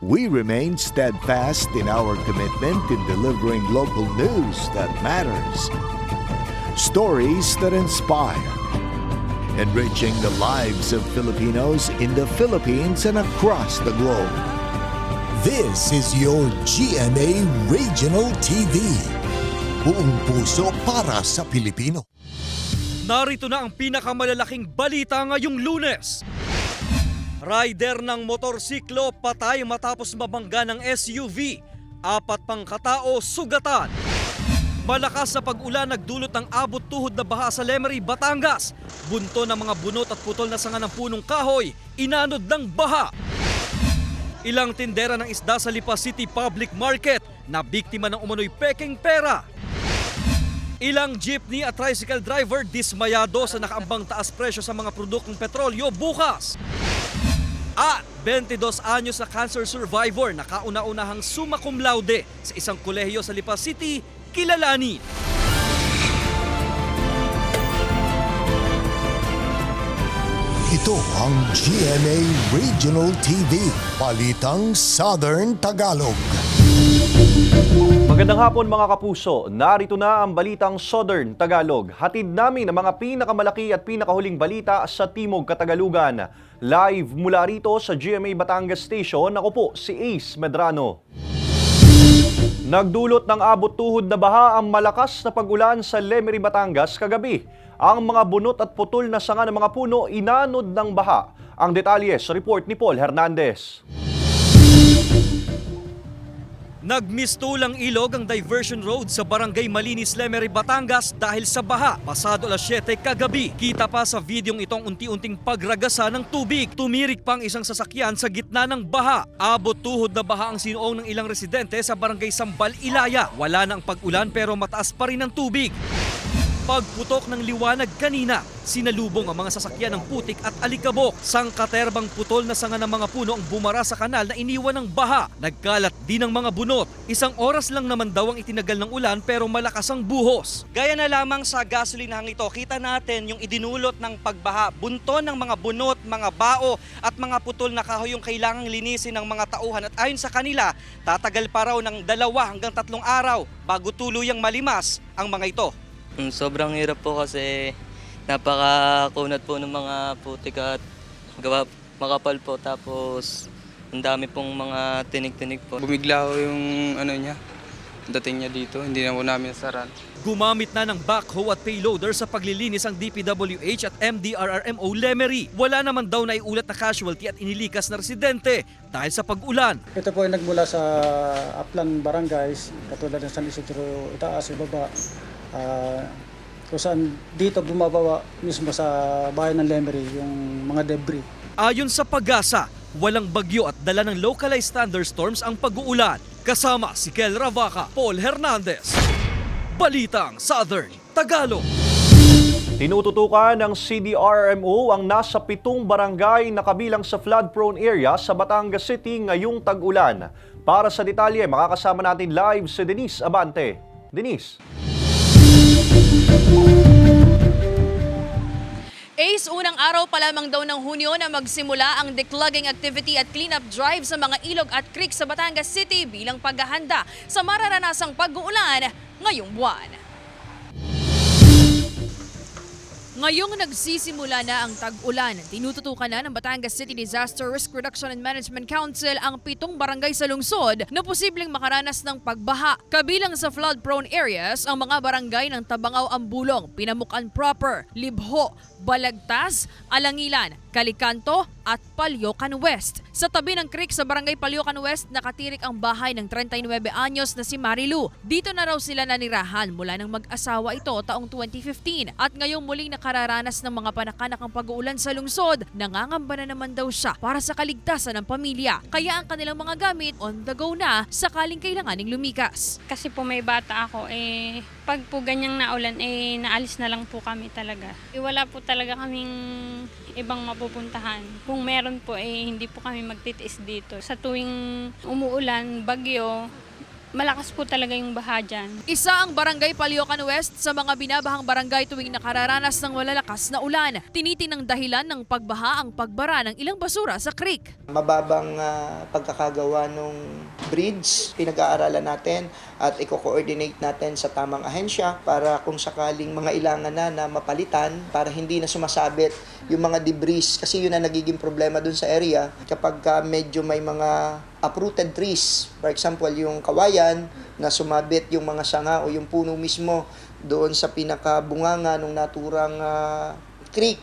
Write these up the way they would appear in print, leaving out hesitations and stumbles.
We remain steadfast in our commitment in delivering local news that matters. Stories that inspire. Enriching the lives of Filipinos in the Philippines and across the globe. This is your GMA Regional TV. Buong puso para sa Pilipino. Narito na ang pinakamalalaking balita ngayong Lunes. Rider ng motorsiklo patay matapos mabangga ng SUV. 4 pang katao sugatan. Malakas na pag-ulan nagdulot ng abot tuhod na baha sa Lemery, Batangas. Bunto ng mga bunot at putol na sanga ng punong kahoy, inanod ng baha. Ilang tindera ng isda sa Lipa City Public Market na biktima ng umano'y peking pera. Ilang jeepney at tricycle driver dismayado sa nakaambang taas presyo sa mga produktong petrolyo bukas. At 22 anyos na cancer survivor na kauna-unahang summa cum laude sa isang kolehiyo sa Lipa City, kilalanin. Ito ang GMA Regional TV, Balitang Southern Tagalog. Magandang hapon mga kapuso, narito na ang Balitang Southern Tagalog. Hatid namin ang mga pinakamalaki at pinakahuling balita sa Timog Katagalugan. Live mula rito sa GMA Batangas Station, ako po si Ace Medrano. Nagdulot ng abot tuhod na baha ang malakas na pag-ulan sa Lemery, Batangas kagabi. Ang mga bunot at putol na sanga ng mga puno inanod ng baha. Ang detalye sa report ni Paul Hernandez. Nagmistulang ilog ang diversion road sa Barangay Malinis, Lemery, Batangas dahil sa baha. Pasado alas 7 kagabi. Kita pa sa videong itong unti-unting pagragasa ng tubig. Tumirik pang isang sasakyan sa gitna ng baha. Abot tuhod na baha ang sinuong ng ilang residente sa Barangay Sambal, Ilaya. Wala na ang pag-ulan pero mataas pa rin ang tubig. Pagputok ng liwanag kanina, sinalubong ang mga sasakyan ng putik at alikabok. Sangkaterbang putol na sanga ng mga puno ang bumara sa kanal na iniwan ng baha. Nagkalat din ang mga bunot. 1 oras lang naman daw ang itinagal ng ulan pero malakas ang buhos. Gaya na lamang sa gasolinahang ito, kita natin yung idinulot ng pagbaha. Bunton ng mga bunot, mga bao at mga putol na kahoy yung kailangang linisin ng mga tauhan. At ayon sa kanila, tatagal pa raw ng 2 hanggang 3 araw bago tuluyang malimas ang mga ito. Sobrang hirap po kasi napakakunat po ng mga putik at makapal po, tapos ang dami pong mga tinig-tinig po. Bumigla ko yung dating niya dito, hindi na po namin nasaran. Gumamit na ng backhoe at payloader sa paglilinis ang DPWH at MDRRMO Lemery. Wala naman daw na iulat na casualty at inilikas na residente dahil sa pag-ulan. Ito po ay nagmula sa Aplan Barangays, katulad ng San Isidro Itaas, Ibaba. Kung saan dito bumabawa mismo sa bayan ng Lemery yung mga debris. Ayon sa Pag-asa, walang bagyo at dala ng localized thunderstorms ang pag-uulan. Kasama si Kel Ravaca, Paul Hernandez. Balitang Southern Tagalog. Tinututukan ng CDRMO ang nasa 7 barangay na kabilang sa flood-prone area sa Batangas City ngayong tag-ulan. Para sa detalye, makakasama natin live si Denise Abante. Denise. Ace, unang araw pa lamang daw ng Hunyo na magsimula ang declogging activity at cleanup drive sa mga ilog at creek sa Batangas City bilang paghahanda sa mararanasang pag-uulan ngayong buwan. Ngayong nagsisimula na ang tag-ulan, tinututukan na ng Batangas City Disaster Risk Reduction and Management Council ang 7 barangay sa lungsod na posibleng makaranas ng pagbaha. Kabilang sa flood-prone areas ang mga barangay ng Tabangaw, Ambulong, Pinamukan Proper, Libho, Balagtas, Alangilan, Calicanto at Palyocan West. Sa tabi ng creek sa barangay Palyocan West, nakatirik ang bahay ng 39 anyos na si Marilu. Dito na raw sila nanirahan mula nang mag-asawa ito taong 2015 at ngayong muling nakararanas ng mga panakanak ang pag-uulan sa lungsod, nangangamba na naman daw siya para sa kaligtasan ng pamilya. Kaya ang kanilang mga gamit on the go na sakaling kailanganing lumikas. Kasi po may bata ako, pag po ganyang naulan, naalis na lang po kami talaga. Wala po talaga kaming ibang mapupuntahan. Kung meron po, hindi po kami magtitiis dito. Sa tuwing umuulan, bagyo, malakas po talaga yung baha dyan. Isa ang Barangay Paliocan West sa mga binabahang barangay tuwing nakararanas ng malalakas na ulan. Tinitinang dahilan ng pagbaha ang pagbara ng ilang basura sa creek. Mababang pagkakagawa ng bridge, pinag-aaralan natin at i-coordinate natin sa tamang ahensya para kung sakaling mga ilangan na mapalitan para hindi na sumasabit yung mga debris kasi yun ang nagiging problema dun sa area kapag medyo may mga uprooted trees. For example, yung kawayan na sumabit yung mga sanga o yung puno mismo doon sa pinakabunganga ng naturang creek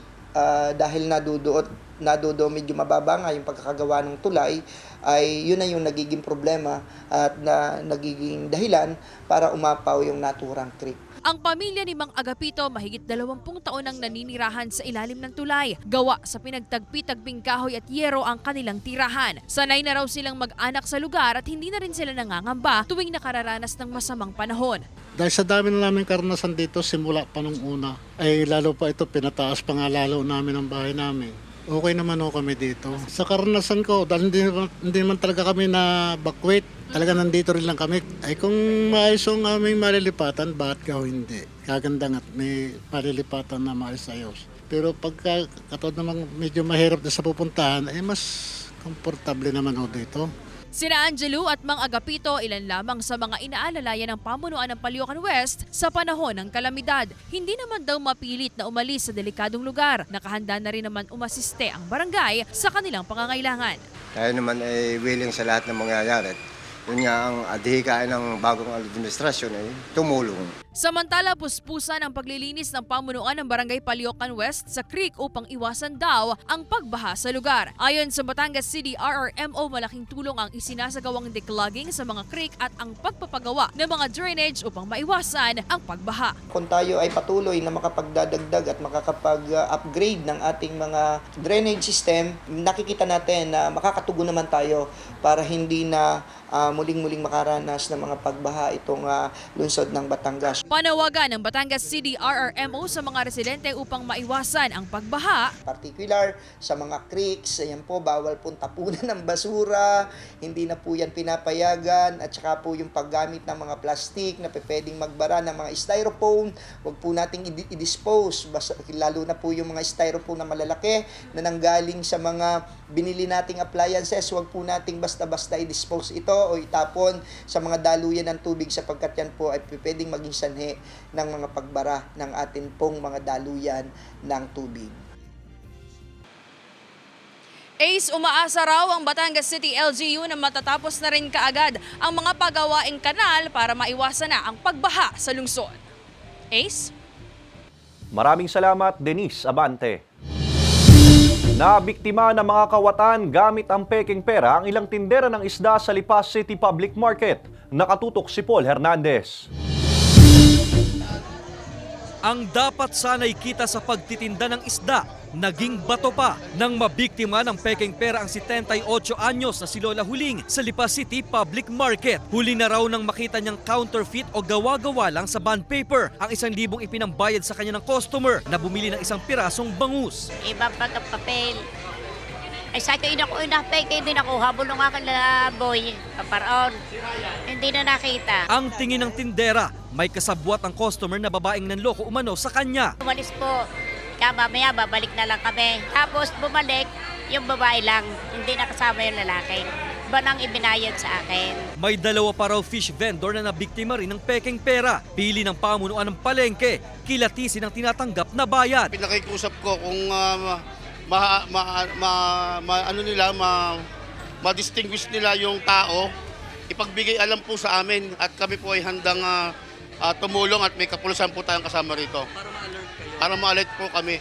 dahil nadudo medyo mababa nga yung pagkakagawa ng tulay ay yun na yung nagiging problema at nagiging dahilan para umapaw yung naturang creek. Ang pamilya ni Mang Agapito mahigit 20 taon ang naninirahan sa ilalim ng tulay. Gawa sa pinagtagpi-tagping kahoy at yero ang kanilang tirahan. Sanay na raw silang mag-anak sa lugar at hindi na rin sila nangangamba tuwing nakararanas ng masamang panahon. Dahil sa dami na namin karanasan dito simula pa nung una, ay lalo pa ito pinataas pa nga lalo namin ang bahay namin. Okay naman ako kami dito. Sa karanasan ko, dahil hindi naman talaga kami na evacuate, talaga nandito rin lang kami. Ay kung maayos ang aming malilipatan, bakit ka hindi? Kagandang at may malilipatan na maayos-ayos. Pero pagka katod namang medyo mahirap na sa pupuntahan, ay mas komportable naman ako dito. Sina Angelo at Mang Agapito ilan lamang sa mga inaalalayan ng pamunuan ng Paliocan West sa panahon ng kalamidad. Hindi naman daw mapilit na umalis sa delikadong lugar. Nakahanda na rin naman umasiste ang barangay sa kanilang pangangailangan. Tayo naman ay willing sa lahat ng mangyayari. Yun nga ang adhikain ng bagong administrasyon ay tumulong. Samantala, puspusan ang paglilinis ng pamunuan ng Barangay Paliocan West sa creek upang iwasan daw ang pagbaha sa lugar. Ayon sa Batangas City RRMO, malaking tulong ang isinasagawang declogging sa mga creek at ang pagpapagawa ng mga drainage upang maiwasan ang pagbaha. Kung tayo ay patuloy na makapagdadagdag at makakapag-upgrade ng ating mga drainage system, nakikita natin na makakatugon naman tayo para hindi na muling-muling makaranas ng mga pagbaha itong lungsod ng Batangas. Panawagan ng Batangas City RRMO sa mga residente upang maiwasan ang pagbaha. Particular sa mga creeks, ayan po, bawal pong tapunan ng basura, hindi na po yan pinapayagan, at saka po yung paggamit ng mga plastic na pwedeng magbara ng mga styrofoam, wag po nating i-dispose, lalo na po yung mga styrofoam na malalaki na nanggaling sa mga binili nating appliances, wag po nating basta-basta i-dispose ito o itapon sa mga daluyan ng tubig sapagkat yan po ay pwedeng maging sanhi ng mga pagbara ng atin pong mga daluyan ng tubig. Ace, umaasa raw ang Batangas City LGU na matatapos na rin kaagad ang mga pagawaing kanal para maiwasan na ang pagbaha sa lungsod. Ace? Maraming salamat, Denise Abante. Nabiktima ng mga kawatan gamit ang peking pera ang ilang tindera ng isda sa Lipa City Public Market. Nakatutok si Paul Hernandez. Ang dapat sana'y kita sa pagtitinda ng isda, naging bato pa nang mabiktima ng peking pera ang 78 anyos na si Lola Huling sa Lipa City Public Market. Huli na raw nang makita niyang counterfeit o gawa-gawa lang sa bond paper ang 1,000 ipinambayad sa kanya ng customer na bumili ng isang pirasong bangus. Ibang pagkapapel. Ay sa akin ako inapay, hindi na ako habol ng aking boy, kaparaon. Hindi na nakita. Ang tingin ng tindera, may kasabwat ang customer na babaeng nanloko umano sa kanya. Umalis po, kaya mamaya babalik na lang kami. Tapos bumalik, yung babae lang, hindi nakasama yung lalaki. Iba nang ibinayad sa akin. May dalawa pa raw fish vendor na nabiktima rin ng peking pera. Pili ng pamunuan ng palengke, kilatisin ang tinatanggap na bayad. Pinakikusap ko kung ma-distinguish nila yung tao, ipagbigay alam po sa amin at kami po ay handang tumulong at may kapulusan po tayong kasama rito. Para ma-alert po kami.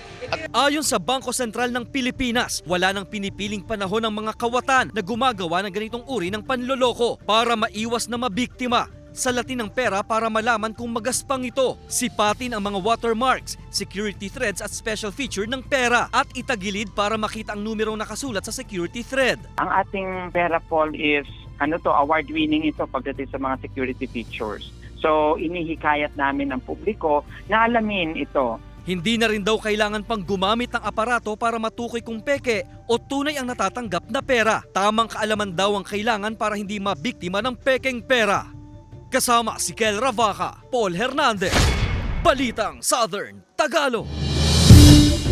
Ayon sa Bangko Sentral ng Pilipinas, wala nang pinipiling panahon ng mga kawatan na gumagawa ng ganitong uri ng panloloko para maiwas na mabiktima. Salatin ng pera para malaman kung magaspang ito. Sipatin ang mga watermarks, security threads at special feature ng pera at itagilid para makita ang numerong nakasulat sa security thread. Ang ating pera, Paul, is award-winning ito pagdating sa mga security features. So inihikayat namin ang publiko na alamin ito. Hindi na rin daw kailangan pang gumamit ng aparato para matukoy kung peke o tunay ang natatanggap na pera. Tamang kaalaman daw ang kailangan para hindi mabiktima ng pekeng pera. Kasama si Kel Ravaca, Paul Hernandez. Balitang Southern Tagalog.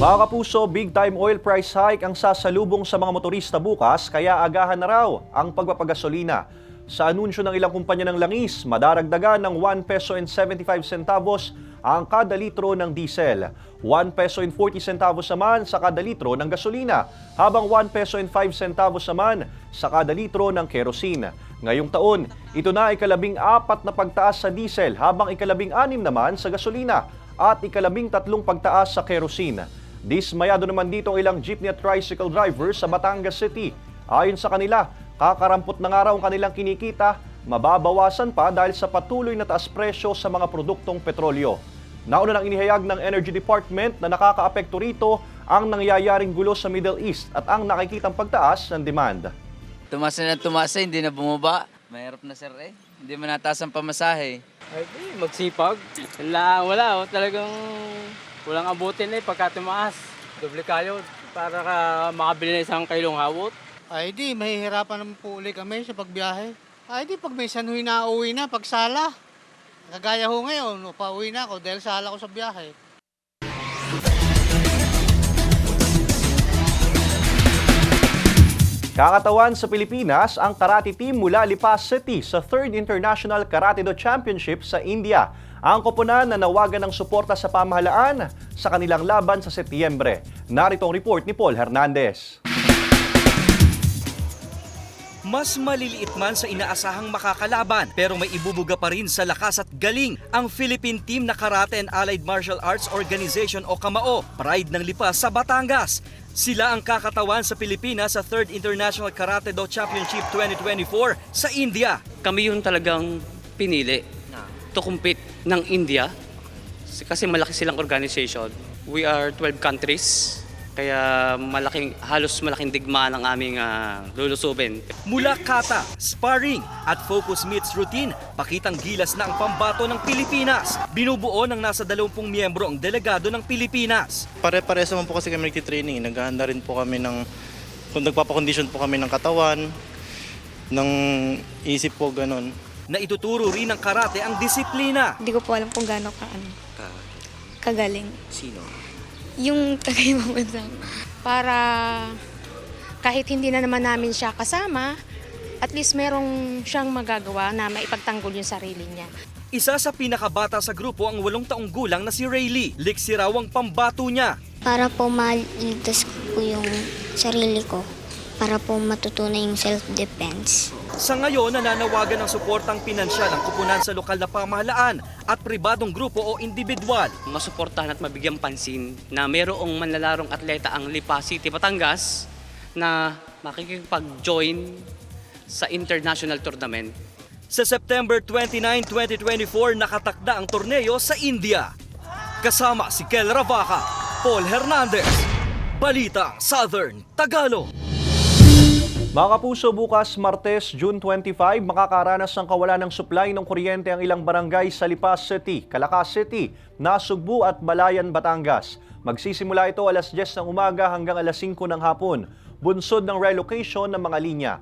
Mga kapuso, big time oil price hike ang sasalubong sa mga motorista bukas kaya agahan na raw ang pagpapagasolina. Sa anunsyo ng ilang kumpanya ng langis, madaragdagan ng 1 peso and 75 centavos ang kada litro ng diesel, 1 peso and 40 centavos naman sa kada litro ng gasolina, habang 1 peso and 5 centavos naman sa kada litro ng kerosene. Ngayong taon, ito na ikalabing-4 na pagtaas sa diesel habang ikalabing-6 naman sa gasolina at ikalabing-3 pagtaas sa kerosene. Dismayado naman dito ang ilang jeepney at tricycle drivers sa Batangas City. Ayon sa kanila, kakarampot na nga raw ang kanilang kinikita, mababawasan pa dahil sa patuloy na taas presyo sa mga produktong petrolyo. Nauna nang inihayag ng Energy Department na nakakaapekto rito ang nangyayaring gulo sa Middle East at ang nakikitang pagtaas ng demand. Tumaas na tumaas, hindi na bumaba. Mahirap na sir eh. Hindi mo nataas ang pamasahe. Ay, magsipag. Wala, talagang walang abutin eh pagka tumaas. Doble kayo para makabili na isang kilong hawot. Ay di, mahihirapan naman po ulit kami sa pagbiyahe. Ay di, pag may sanoy na uwi na, pagsala. Kagaya ho ngayon, pauwi na ako dahil sala ko sa biyahe. Kakatawan sa Pilipinas ang karate team mula Lipa City sa 3rd International Karate-Do Championship sa India. Ang koponan na nawagan ng suporta sa pamahalaan sa kanilang laban sa Setyembre. Narito ang report ni Paul Hernandez. Mas maliliit man sa inaasahang makakalaban pero may ibubuga pa rin sa lakas at galing ang Philippine Team na Karate and Allied Martial Arts Organization o KAMAO, pride ng Lipa sa Batangas. Sila ang kakatawan sa Pilipinas sa 3rd International Karate-Do Championship 2024 sa India. Kami yung talagang pinili to compete ng India kasi malaki silang organization. We are 12 countries. Kaya halos malaking digma ng aming lulusubin. Mula kata, sparring at focus meets routine, pakitang gilas na ang pambato ng Pilipinas. Binubuo ng nasa 20 miyembro ang delegado ng Pilipinas. Pare-pares naman po kasi kami nagtitraining. Naghahanda rin po kami nagpapakondisyon po kami ng katawan, ng isip po, ganun. Naituturo rin ng karate ang disiplina. Hindi ko po alam kung gaano kagaling. Sino? Yung taga-ibang bansa. Para kahit hindi na naman namin siya kasama, at least merong siyang magagawa na maipagtanggol yung sarili niya. Isa sa pinakabata sa grupo ang 8 taong gulang na si Rayleigh. Liksi raw ang pambato niya. Para po maligtas ko yung sarili ko. Para po matutunan yung self-defense. Sa ngayon, nananawagan ng suportang pinansyal ang kupunan sa lokal na pamahalaan at pribadong grupo o individual. Masuportahan at mabigyang pansin na mayroong manlalarong atleta ang Lipa City, Batangas na makikipag-join sa international tournament. Sa September 29, 2024, nakatakda ang torneo sa India. Kasama si Kel Ravaca, Paul Hernandez. Balitang Southern Tagalog. Mga kapuso, bukas Martes, June 25, makakaranas ng kawalan ng supply ng kuryente ang ilang barangay sa Lipa City, Calaca City, Nasugbu at Balayan, Batangas. Magsisimula ito alas 10 ng umaga hanggang alas 5 ng hapon, bunsod ng relocation ng mga linya.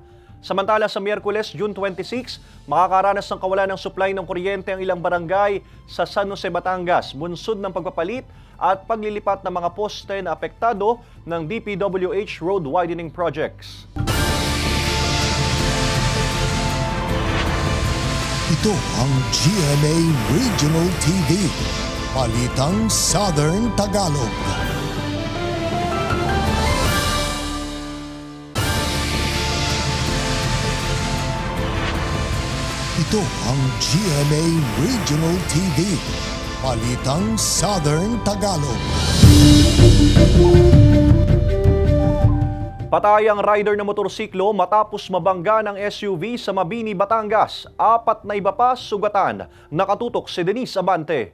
Samantala sa Miyerkules, June 26, makakaranas ng kawalan ng supply ng kuryente ang ilang barangay sa San Jose, Batangas, bunsod ng pagpapalit at paglilipat ng mga poste na apektado ng DPWH road widening projects. Ito ang GMA Regional TV, Balitang Southern Tagalog. Ito ang GMA Regional TV, Balitang Southern Tagalog. Patay ang rider ng motorsiklo matapos mabangga ng SUV sa Mabini, Batangas. 4 na iba pa sugatan. Nakatutok si Denise Abante.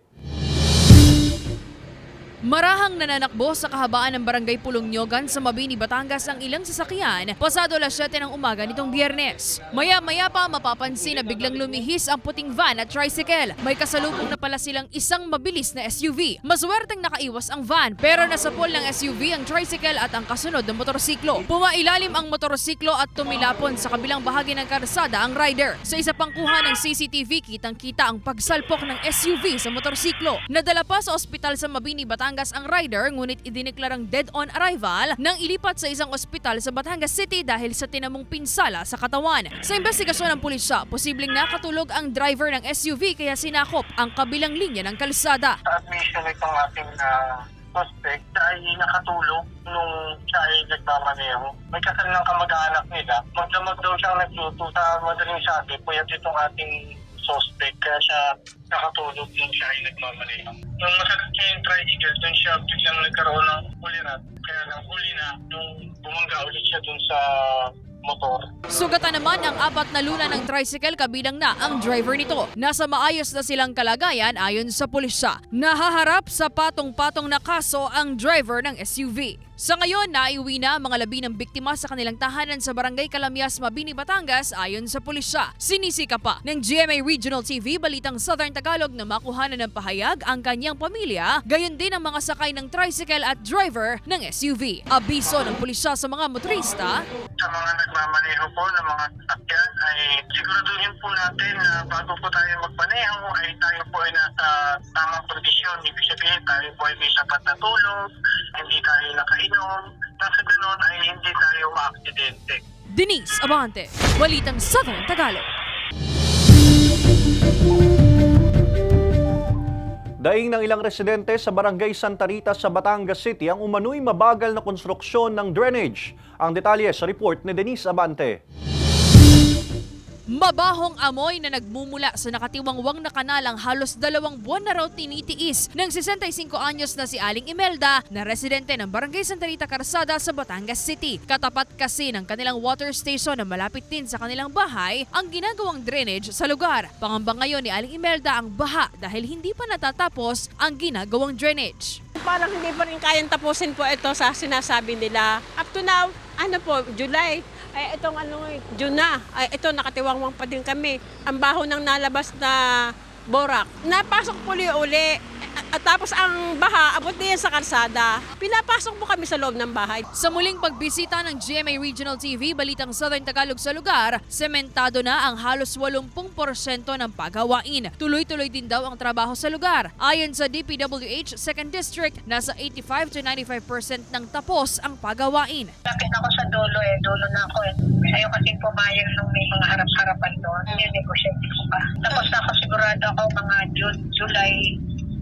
Marahang nananakbo sa kahabaan ng Barangay Pulong Nyogan sa Mabini, Batangas ang ilang sasakyan pasado alas 7 ng umaga nitong Biyernes. Maya-maya pa mapapansin na biglang lumihis ang puting van at tricycle. May kasalubong na pala silang isang mabilis na SUV. Maswerteng nakaiwas ang van pero nasapol ng SUV ang tricycle at ang kasunod ng motorsiklo. Pumailalim ang motorsiklo at tumilapon sa kabilang bahagi ng karsada ang rider. Sa isa pang kuha ng CCTV, kitang-kita ang pagsalpok ng SUV sa motorsiklo. Nadala pa sa ospital sa Mabini, Batangas ang rider ngunit idineklarang dead on arrival nang ilipat sa isang ospital sa Batangas City dahil sa tinamong pinsala sa katawan. Sa investigasyon ng pulisya, posibleng nakatulog ang driver ng SUV kaya sinakop ang kabilang linya ng kalsada. Sa admission itong ating suspect, siya ay nakatulog nung siya ay nagmamaneho. May kasal ng kamag-anak nila. Magdamag daw siyang nagluto sa madaling sabi, puyat itong ating suspect, kaya siya nakatulog nung siya ay nagmamaneho. Nung masakit niya yung tricycle, dun siya biglang nagkaroon ng ulirat. Kaya nang huli na, nung bumangga ulit siya dun sa motor. Sugatan naman ang 4 na luna ng tricycle kabilang na ang driver nito. Nasa maayos na silang kalagayan ayon sa pulisya. Nahaharap sa patong-patong na kaso ang driver ng SUV. Sa ngayon, naiuwi na ang mga labi ng biktima sa kanilang tahanan sa Barangay Calamias, Mabini, Batangas ayon sa pulisya. Sinisika pa ng GMA Regional TV Balitang Southern Tagalog na makuhanan ng pahayag ang kanyang pamilya, gayon din ang mga sakay ng tricycle at driver ng SUV. Abiso ng pulisya sa mga motorista. Sa mga nagmamaneho po ng mga sasakyan ay siguraduhin po natin na bago po tayo magmaneho ay tayo po ay nasa tamang kondisyon. Ibig sabihin tayo po ay may sapat na tulog, hindi tayo nakainom, nasa ganoon ay hindi tayo ma-aksidente. Denise Abante, Balitang Southern Tagalog. Daing ng ilang residente sa Barangay Santa Rita sa Batangas City ang umano'y mabagal na konstruksyon ng drainage. Ang detalye sa report ni Denise Abante. Mabahong amoy na nagmumula sa nakatiwangwang na kanal ang halos 2 buwan na raw tinitiis ng 65 anyos na si Aling Imelda na residente ng Barangay Santa Rita Karsada sa Batangas City. Katapat kasi ng kanilang water station na malapit din sa kanilang bahay ang ginagawang drainage sa lugar. Pangamba ngayon ni Aling Imelda ang baha dahil hindi pa natatapos ang ginagawang drainage. Parang hindi pa rin kayang tapusin po ito sa sinasabi nila. Up to now, July. Ay, itong June na. Ay, ito, nakatiwangwang pa din kami. Ang baho ng nalabas na borak. Napasok po uli. At tapos ang baha, abot din sa karsada. Pinapasok po kami sa loob ng bahay. Sa muling pagbisita ng GMA Regional TV, Balitang Southern Tagalog sa lugar, sementado na ang halos 80% ng paggawain. Tuloy-tuloy din daw ang trabaho sa lugar. Ayon sa DPWH 2nd District, nasa 85 to 95% ng tapos ang paggawain. Bakit ako sa dulo dulo na ako Ayaw kasing pumayag nung may mga harap-harapan doon. Negotiate ko pa. Tapos ako sigurado ako mga July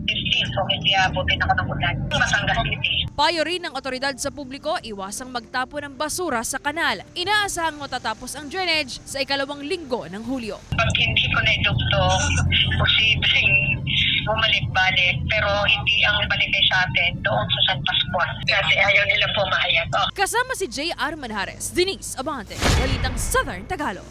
15, so hindi abutin ako ng ulan. Batangas City. Payo rin ng otoridad sa publiko, iwasang magtapon ng basura sa kanal. Inaasahang matatapos ang drainage sa 2 linggo ng Hulyo. Pag hindi ko na-idugtong, posibleng bumalik-balik, pero hindi ang balik sa atin doon sa San Pascual. Kasi ayaw nila pumayag. Kasama si J.R. Manjares, Denise Abante, Balitang Southern Tagalog.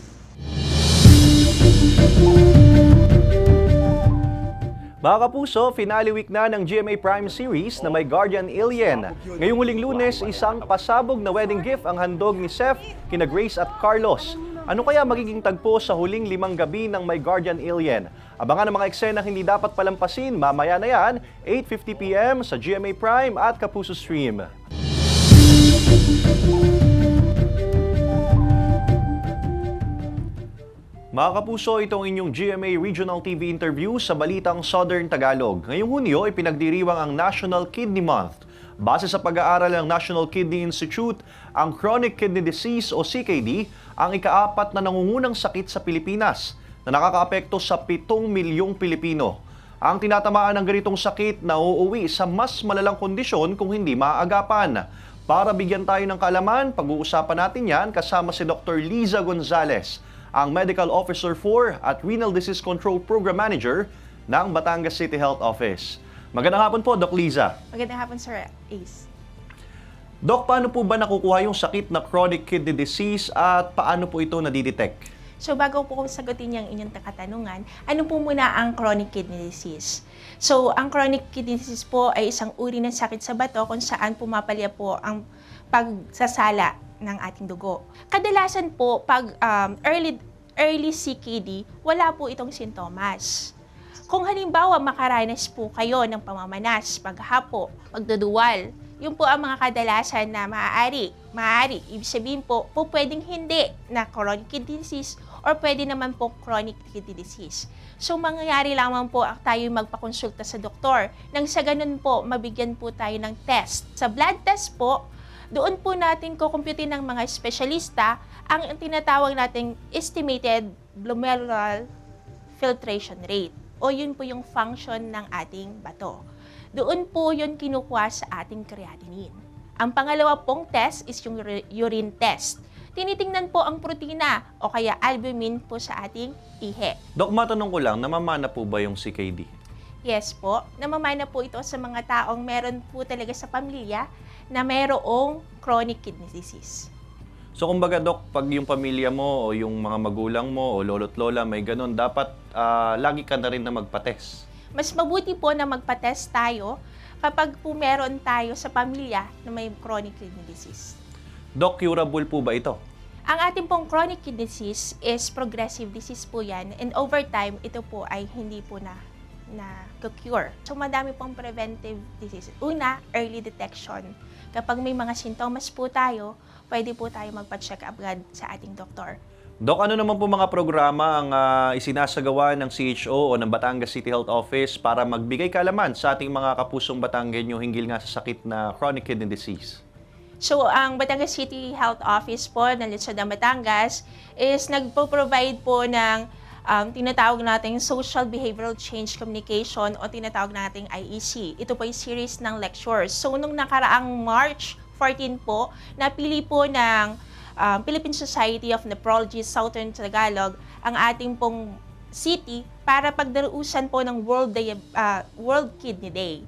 Mga kapuso, finale week na ng GMA Prime Series na may Guardian Alien. Ngayong huling Lunes, isang pasabog na wedding gift ang handog ni Seth kina Grace at Carlos. Ano kaya magiging tagpo sa huling 5 gabi ng may Guardian Alien? Abangan ang mga eksena hindi dapat palampasin mamaya na yan, 8:50 PM sa GMA Prime at Kapuso Stream. Mga kapuso, itong inyong GMA Regional TV interview sa Balitang Southern Tagalog. Ngayong Hunyo, ipinagdiriwang ang National Kidney Month. Base sa pag-aaral ng National Kidney Institute, ang chronic kidney disease o CKD ang ika-4 na nangungunang sakit sa Pilipinas na nakakaapekto sa 7 milyong Pilipino. Ang tinatamaan ng ganitong sakit na uuwi sa mas malalang kondisyon kung hindi maaagapan. Para bigyan tayo ng kaalaman, pag-uusapan natin yan kasama si Dr. Liza Gonzalez, ang Medical Officer 4 at Renal Disease Control Program Manager ng Batangas City Health Office. Magandang hapon po, Doc Liza. Magandang hapon, Sir Ace. Doc, paano po ba nakukuha yung sakit na chronic kidney disease at paano po ito nadidetect? So bago po kong sagutin yung inyong katanungan, ano po muna ang chronic kidney disease? So ang chronic kidney disease po ay isang uri ng sakit sa bato kung saan pumapalya po ang pagsasala ng ating dugo. Kadalasan po pag early CKD, wala po itong sintomas. Kung halimbawa makaranas po kayo ng pamamanas, paghapo, pagduduwal, yun po ang mga kadalasan na maaari. Ibig sabihin po, pwedeng hindi na chronic kidney disease or pwede naman po chronic kidney disease. So, mangyayari lamang po tayo magpakonsulta sa doktor. Nang sa ganun po, mabigyan po tayo ng test. Sa blood test po, doon po natin kukumputin ng mga espesyalista ang tinatawag nating estimated glomerular filtration rate o yun po yung function ng ating bato. Doon po yun kinukuha sa ating creatinine. Ang pangalawa pong test is yung urine test. Tinitingnan po ang protina o kaya albumin po sa ating ihi. Dok, matanong ko lang, namamana po ba yung CKD? Yes po, namamana po ito sa mga taong meron po talaga sa pamilya na mayroong chronic kidney disease. So kumbaga Dok, pag yung pamilya mo o yung mga magulang mo o lolo't lola may ganun, dapat lagi ka na rin na magpa-test. Mas mabuti po na magpa-test tayo kapag po meron tayo sa pamilya na may chronic kidney disease. Doc, curable po ba ito? Ang ating pong chronic kidney disease is progressive disease po yan and over time, ito po ay hindi po na cure. So madami pong preventive disease. Una, early detection. Kapag may mga sintomas po tayo, pwede po tayo magpa-check up agad sa ating doktor. Doc, ano naman po mga programa ang isinasagawa ng CHO o ng Batangas City Health Office para magbigay kaalaman sa ating mga kapusong Batanggenyo hinggil nga sa sakit na chronic kidney disease? So, ang Batangas City Health Office po ng Lungsod ng Batangas is nagpo-provide po ng tinatawag nating Social Behavioral Change Communication o tinatawag nating IEC. Ito po ay series ng lectures. So, nung nakaraang March 14 po, napili po ng Philippine Society of Nephrology Southern Tagalog ang ating pong city para pagdaruusan po ng World Kidney Day.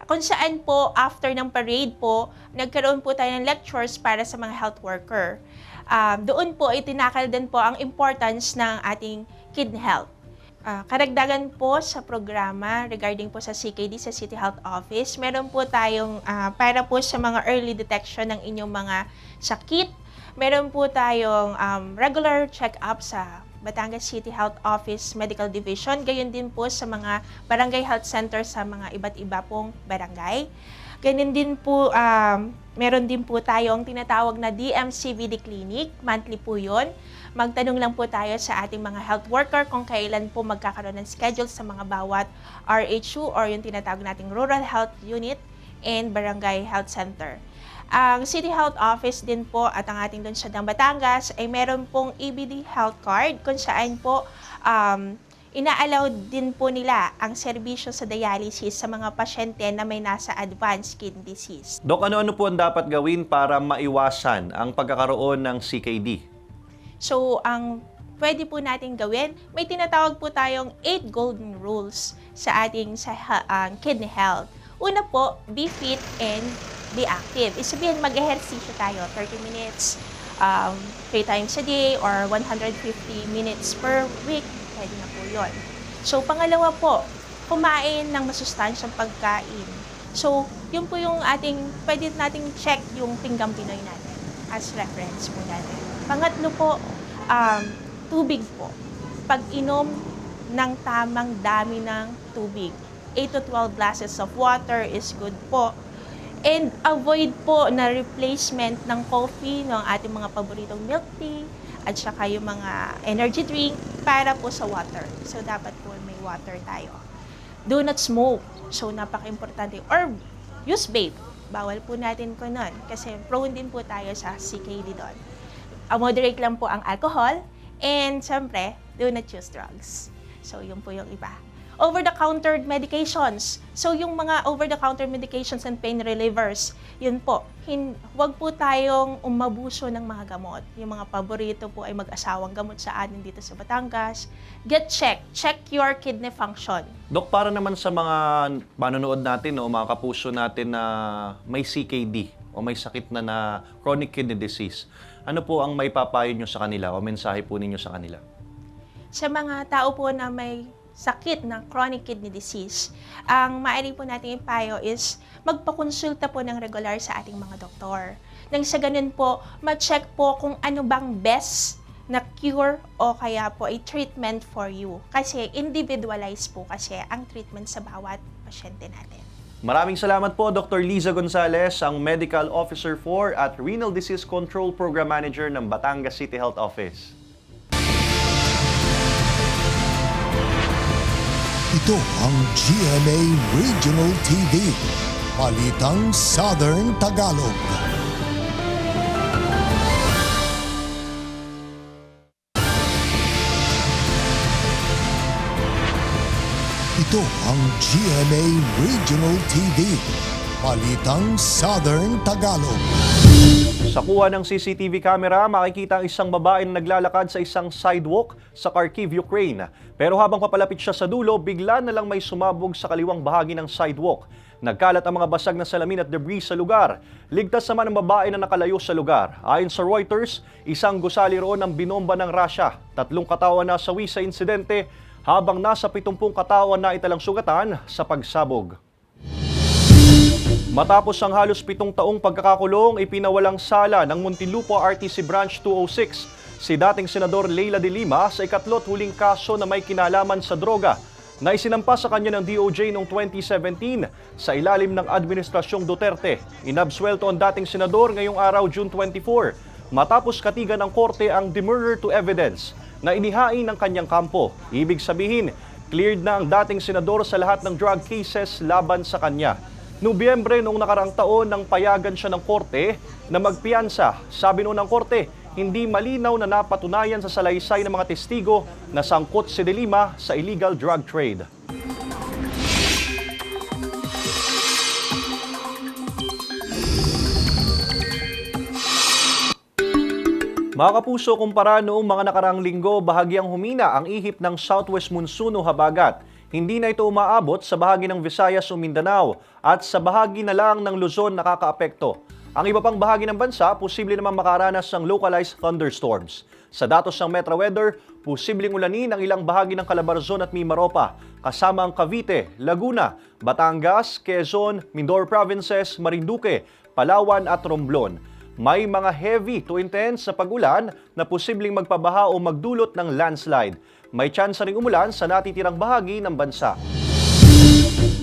Kung saan po, after ng parade po, nagkaroon po tayo ng lectures para sa mga health worker. Doon po, itinakal din po ang importance ng ating kidney health. Karagdagan po sa programa regarding po sa CKD sa City Health Office, meron po tayong para po sa mga early detection ng inyong mga sakit. Meron po tayong regular check-up sa Batangas City Health Office Medical Division. Gayon din po sa mga barangay health center sa mga iba't iba pong barangay. Ganyan din po, meron din po tayong tinatawag na DMCVD Clinic. Monthly po yun. Magtanong lang po tayo sa ating mga health worker kung kailan po magkakaroon ng schedule sa mga bawat RHU or yung tinatawag nating Rural Health Unit and Barangay Health Center. Ang City Health Office din po at ang ating Lungsod ng Batangas ay meron pong EBD Health Card kung saan po ina-allow din po nila ang serbisyo sa dialysis sa mga pasyente na may nasa advanced kidney disease. Dok, ano-ano po ang dapat gawin para maiwasan ang pagkakaroon ng CKD? So, ang pwede po natin gawin, may tinatawag po tayong 8 golden rules sa ating kidney health. Una po, be fit and be active. Isabihin, mag-ehersisyo tayo, 30 minutes, 3 times a day, or 150 minutes per week. Pwede na po yun. So, pangalawa po, kumain ng masustansyang pagkain. So, yun po yung pwede nating check yung pinggang Pinoy natin as reference po natin. Pangatlo po, tubig po. Pag-inom ng tamang dami ng tubig. 8 to 12 glasses of water is good po. And avoid po na replacement ng coffee ng ating mga paboritong milk tea at saka yung mga energy drink para po sa water. So, dapat po may water tayo. Do not smoke. So, napaka-importante. Or use vape. Bawal po natin ko nun kasi prone din po tayo sa CKD doon. Moderate lang po ang alcohol and siyempre, do not use drugs. So, yun po yung iba. Over-the-counter medications. So, yung mga over-the-counter medications and pain relievers, yun po, huwag po tayong umabuso ng mga gamot. Yung mga paborito po ay mag-asawang gamot sa atin dito sa Batangas. Get checked. Check your kidney function. Dok, para naman sa mga manonood natin o mga kapuso natin na may CKD o may sakit na chronic kidney disease, ano po ang maipapayo nyo sa kanila o mensahe po ninyo sa kanila? sa mga tao po na may sakit ng chronic kidney disease, ang maaari po natin ipayo is magpakonsulta po ng regular sa ating mga doktor. Nang sa ganun po, ma-check po kung ano bang best na cure o kaya po ay treatment for you. Kasi individualized po kasi ang treatment sa bawat pasyente natin. Maraming salamat po Dr. Liza Gonzalez, ang Medical Officer 4 at Renal Disease Control Program Manager ng Batangas City Health Office. Ito ang GMA Regional TV, Balitang Southern Tagalog. Ito ang GMA Regional TV, Balitang Southern Tagalog. Sa kuha ng CCTV camera, makikita ang isang babae na naglalakad sa isang sidewalk sa Kharkiv, Ukraine. Pero habang papalapit siya sa dulo, bigla na lang may sumabog sa kaliwang bahagi ng sidewalk. Nagkalat ang mga basag na salamin at debris sa lugar. Ligtas naman ang babae na nakalayo sa lugar. Ayon sa Reuters, isang gusali roon ang binomba ng Russia. 3 katawan na sawi sa insidente, habang nasa 70 katawan na italang sugatan sa pagsabog. Matapos ang halos 7 taong pagkakakulong, ipinawalang sala ng Muntinlupa RTC Branch 206 si dating Senador Leila de Lima sa ikatlot huling kaso na may kinalaman sa droga na isinampa sa kanya ng DOJ noong 2017 sa ilalim ng Administrasyong Duterte. Inabsuelto ang dating senador ngayong araw June 24 matapos katigan ng korte ang demurrer to evidence na inihain ng kanyang kampo. Ibig sabihin, cleared na ang dating senador sa lahat ng drug cases laban sa kanya. Nobyembre noong nakaraang taon nang payagan siya ng korte na magpiyansa. Sabi noon ng korte, hindi malinaw na napatunayan sa salaysay ng mga testigo na sangkot si De Lima sa illegal drug trade. Mga kapuso, kumpara noong mga nakaraang linggo, bahagyang humina ang ihip ng southwest monsoon o habagat. Hindi na ito umaabot sa bahagi ng Visayas o Mindanao at sa bahagi na lang ng Luzon nakakaapekto. Ang iba pang bahagi ng bansa, posible naman makaranas ng localized thunderstorms. Sa datos ng Metro Weather, posibleng ulanin ang ilang bahagi ng Calabarzon at Mimaropa, kasama ang Cavite, Laguna, Batangas, Quezon, Mindoro Provinces, Marinduque, Palawan at Romblon. May mga heavy to intense na pag-ulan na posibleng magpabaha o magdulot ng landslide. May tsansa ring umulan sa natitirang bahagi ng bansa.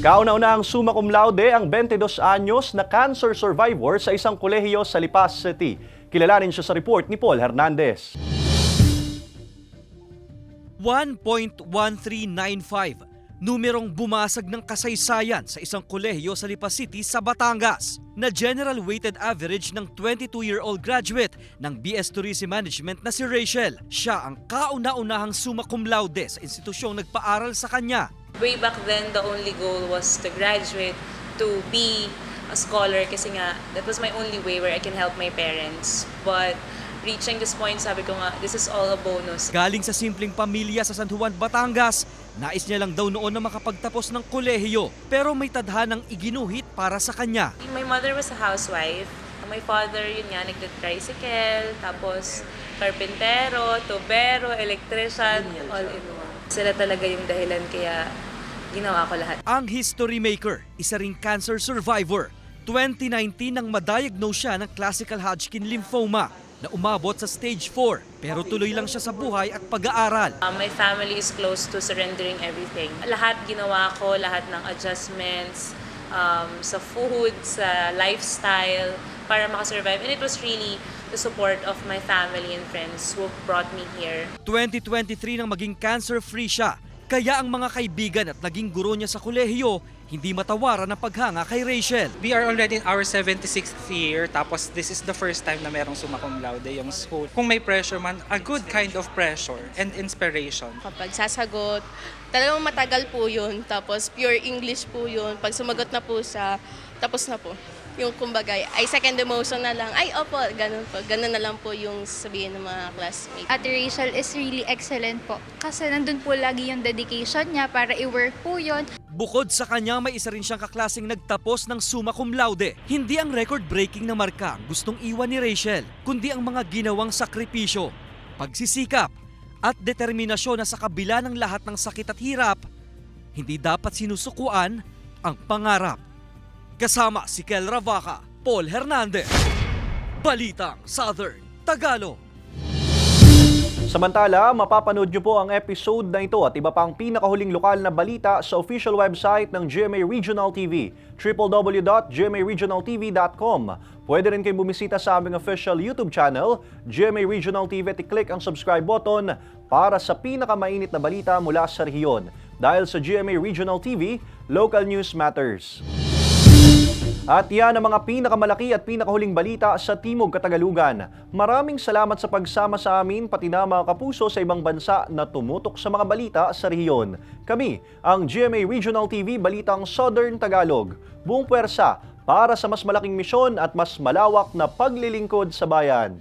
Kauna-unahang summa cum laude ang 22 anyos na cancer survivor sa isang kolehiyo sa Lipas City. Kilalanin siya sa report ni Paul Hernandez. 1.1395, numerong bumasag ng kasaysayan sa isang kolehiyo sa Lipas City sa Batangas na general weighted average ng 22-year-old graduate ng BS Tourism Management na si Rachel. Siya ang kauna-unahang summa cum laude sa institusyong nagpaaral sa kanya. Way back then, the only goal was to graduate, to be a scholar kasi nga, that was my only way where I can help my parents. But reaching this point, sabi ko nga, this is all a bonus. Galing sa simpleng pamilya sa San Juan, Batangas, nais niya lang daw noon na makapagtapos ng kolehiyo pero may tadhanang iginuhit para sa kanya. My mother was a housewife. My father, yun nga, nagda-tricycle, tapos karpentero, tubero, electrician, all in one. Sila talaga yung dahilan kaya ginawa ko lahat. Ang history maker, isa ring cancer survivor. 2019 nang ma-diagnose siya ng classical Hodgkin lymphoma na umabot sa stage 4 pero tuloy lang siya sa buhay at pag-aaral. My family is close to surrendering everything. Lahat ginawa ko, lahat ng adjustments sa food, sa lifestyle para makasurvive. And it was really the support of my family and friends who brought me here. 2023 nang maging cancer-free siya. Kaya ang mga kaibigan at naging guro niya sa kolehiyo hindi matawaran ang paghanga kay Rachel. We are already in our 76th year, tapos this is the first time na merong summa cum laude yung school. Kung may pressure man, a good kind of pressure and inspiration. Kapag sasagot, talagang matagal po yun, tapos pure English po yun. Pag sumagot na po siya, tapos na po. Yung kumbaga, ay second emotion na lang, ay opo, ganun po. Ganun na lang po yung sabihin ng mga classmates. Ate Rachel is really excellent po. Kasi nandun po lagi yung dedication niya para i-work po yun. Bukod sa kanya, may isa rin siyang kaklaseng nagtapos ng summa cum laude. Hindi ang record-breaking na marka ang gustong iwan ni Rachel, kundi ang mga ginawang sakripisyo, pagsisikap, at determinasyon na sa kabila ng lahat ng sakit at hirap, hindi dapat sinusukuan ang pangarap. Kasama si Kel Ravaca, Paul Hernandez, Balitang Southern Tagalog. Samantala, mapapanood nyo po ang episode na ito at iba pang pinakahuling lokal na balita sa official website ng GMA Regional TV, www.gmaregionaltv.com. Pwede rin kayo bumisita sa aming official YouTube channel, GMA Regional TV, at i-click ang subscribe button para sa pinakamainit na balita mula sa rehiyon. Dahil sa GMA Regional TV, local news matters. At yan ang mga pinakamalaki at pinakahuling balita sa Timog Katagalugan. Maraming salamat sa pagsama sa amin, pati na mga kapuso sa ibang bansa na tumutok sa mga balita sa rehiyon. Kami, ang GMA Regional TV Balitang Southern Tagalog. Buong puwersa para sa mas malaking misyon at mas malawak na paglilingkod sa bayan.